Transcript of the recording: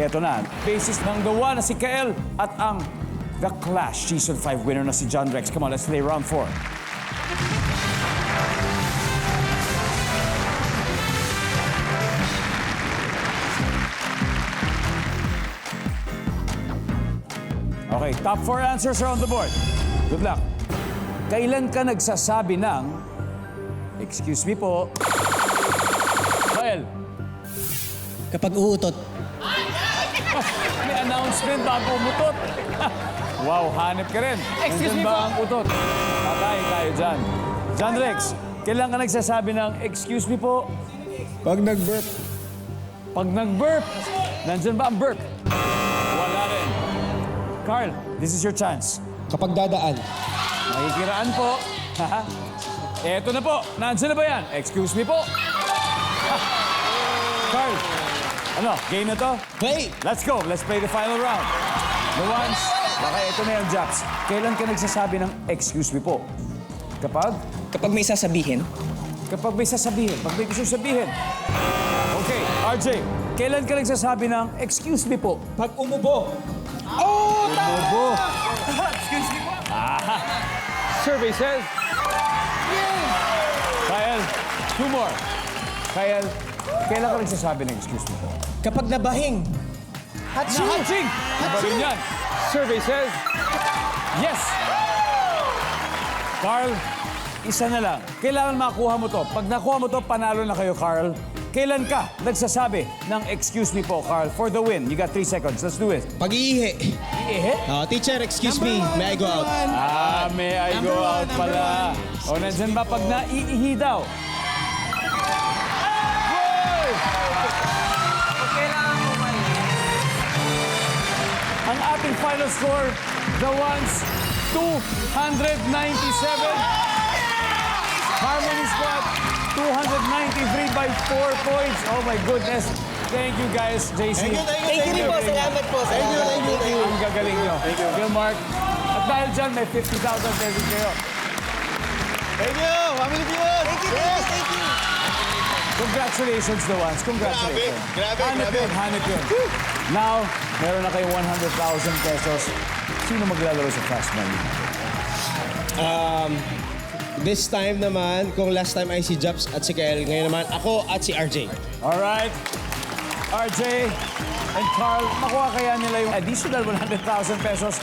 Ito na, basis ng The One na si Kael at ang The Clash Season 5 winner na si John Rex. Come on, let's play round 4. Okay, top 4 answers are on the board. Good luck. Kailan ka nagsasabi ng, excuse me po, Kael, Kapag uutot. may announcement bago umutot. Wow, hanip ka rin. Excuse me Nandun ba po. ang utot? Patay tayo dyan. John Rex, kailan ka nagsasabi ng, excuse me po, Pag nag-burp. pag nag-burp, nandyan ba ang burp? Wala rin. Carl, this is your chance. Kapag dadaan. Makikiraan po. Eto na po. Nandiyan na ba yan? Excuse me po. Carl, ano, game na to? Play! Let's go. Let's play the final round. The ones, baka ito na yung Japs. Kailan ka nagsasabi ng excuse me po? Kapag? Kapag may sasabihin, Kapag may sasabihin. Pag may gusto sabihin. Okay, RJ, kailan ka nagsasabi ng excuse me po? Pag umubo. Bobo. excuse me po. Survey says. Kyle, 2 more. Kyle, kailan ka nagsasabi ng excuse me po? Kapag nabahing. Hatching! Iba rin yan. Survey says. Yes! Carl, isa na lang. Kailangan makuha mo to. Pag nakuha mo to, panalo na kayo, Carl. Kailan ka nagsasabi ng excuse me po, Carl, for the win? You got 3 seconds. Let's do it. Pag-iihi. Iihi? Teacher, excuse me. May I go out? May I go out pala. O, nandyan ba pag naiihi daw? Goal! Ang ating final score, the ones, 297. Harmony Squad, 293 by 4 points. Oh my goodness. Thank you guys, JC. Thank you rin po. Salamat po. Thank you. Ang gagaling nyo. Thank you. Mark. At dahil dyan, may 50,000 pesos kayo. Thank you! Family viewers! Thank you. Congratulations, the ones. Congratulations. Grabe. Hanip yun. Now, meron na kayong 100,000 pesos. Sino maglalaro sa Fast Money? This time naman, kung last time ay si Japs at si Kael, ngayon naman ako at si RJ. Alright. RJ and Carl, makuha kaya nila yung additional 100,000 pesos.